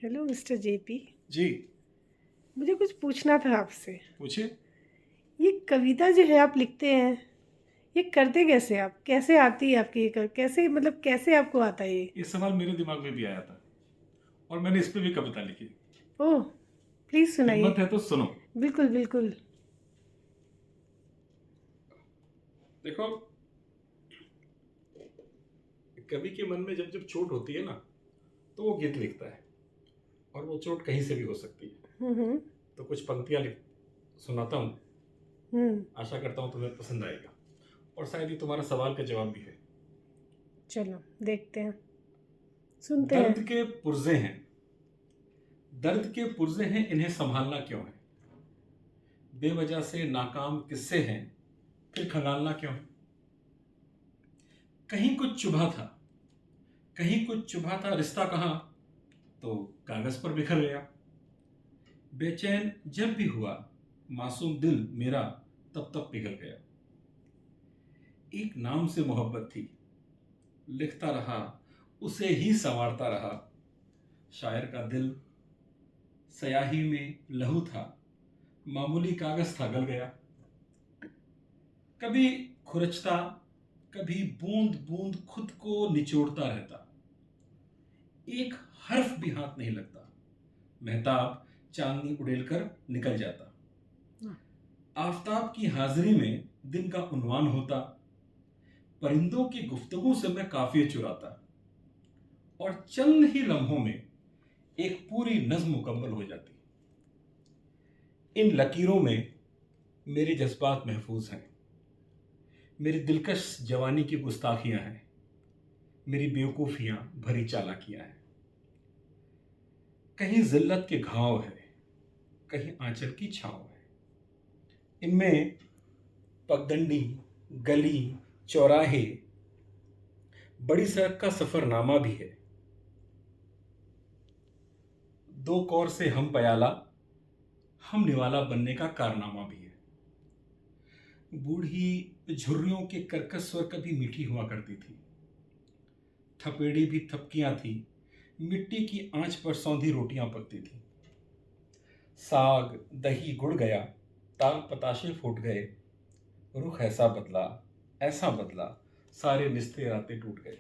Hello mister JP. जी। मुझे कुछ पूछना था आपसे। पूछिए। ये कविता जो है आप लिखते हैं, ये करते कैसे आप? कैसे आती है आपकी कैसे मतलब कैसे आपको आता है ये? ये सवाल मेरे दिमाग में भी आया था और मैंने इस पे भी कविता लिखी। ओह, प्लीज़ सुनाइए। हिम्मत है तो सुनो। बिल्कुल बिल्कुल। देखो, कवि के मन में जब जब चोट होती है ना, तो वो गीत लिखता है। और वो चोट कहीं से भी हो सकती है। हम्म। तो कुछ पंक्तियां लिख सुनाता हूँ। हम्म। आशा करता हूँ तुम्हें पसंद आएगा और शायद ये तुम्हारा सवाल का जवाब भी है। चलो देखते हैं, सुनते हैं। दर्द के पुर्जे हैं, दर्द के पुर्जे हैं, इन्हें संभालना क्यों है? बेवजह से नाकाम किस्से हैं, फिर खंगालना क्यों है? कहीं कुछ चुभा था, कहीं कुछ चुभा था, रिश्ता कहाँ, तो कागज पर बिखर गया। बेचैन जब भी हुआ मासूम दिल मेरा, तब तक पिघल गया। एक नाम से मोहब्बत थी, लिखता रहा, उसे ही संवारता रहा। शायर का दिल स्याही में लहू था, मामूली कागज था गल गया। कभी खुरचता, कभी बूंद बूंद खुद को निचोड़ता रहता। एक हर्फ भी हाथ नहीं लगता, मेहताब चांदनी उड़ेल कर निकल जाता। आफताब की हाजिरी में दिन का उन्वान होता, परिंदों की गुफ्तगू से मैं काफिये चुराता और चंद ही लम्हों में एक पूरी नज्म मुकम्मल हो जाती। इन लकीरों में मेरे जज्बात महफूज हैं, मेरी दिलकश जवानी की गुस्ताखियां हैं, मेरी बेवकूफियां भरी चालाकियां हैं। कहीं जिल्लत के घाव है, कहीं आंचल की छांव है। इनमें पगडंडी, गली, चौराहे, बड़ी सड़क का सफरनामा भी है। दो कौर से हम पयाला, हम निवाला बनने का कारनामा भी है। बूढ़ी झुर्रियों के कर्कश स्वर कभी मीठी हुआ करती थी, थपेड़ी भी थपकियां थी, मिट्टी की आंच पर सौंधी रोटियां पकती थी। साग दही गुड़ गया, ताल पताशे फूट गए, रुख ऐसा बदला, सारे रिश्ते रातें टूट गए।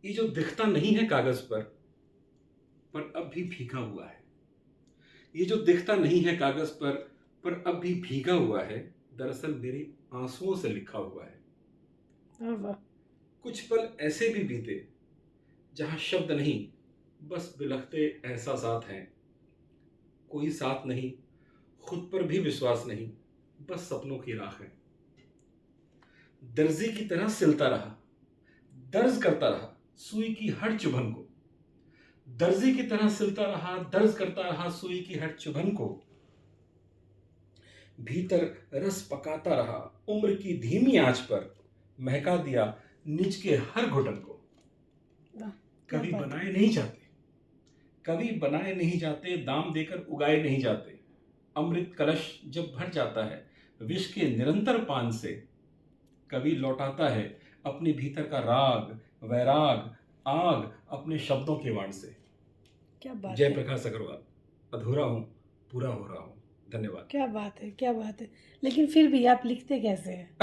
ये जो दिखता नहीं है कागज पर अब भी भीगा हुआ है। ये जो दिखता नहीं है कागज पर अब भी भीगा हुआ है, दरअसल मेरे आंसुओं से लिखा हुआ है। वाह। कुछ पल ऐसे भी बीते जहां शब्द नहीं, बस बिलखते एहसासात हैं। कोई साथ नहीं, खुद पर भी विश्वास नहीं, बस सपनों की राख है। दर्जी की तरह सिलता रहा, दर्ज करता रहा सुई की हर चुभन को। दर्जी की तरह सिलता रहा, दर्ज करता रहा सुई की हर चुभन को। भीतर रस पकाता रहा, उम्र की धीमी आंच पर महका दिया निज के हर घुटन को। वाह, क्या कभी बात है। बनाए नहीं जाते, कभी बनाए नहीं जाते, दाम देकर उगाए नहीं जाते। अमृत कलश जब भर जाता है विष के निरंतर पान से, कवि लौटाता है अपने भीतर का राग, वैराग, आग अपने शब्दों के वाण से। क्या बात है। जयप्रकाश अग्रवाल। अधूरा हूं, पूरा हो रहा हूं। धन्यवाद। क्या बात है, क्या बात है। लेकिन फिर भी आप लिखते कैसे हैं?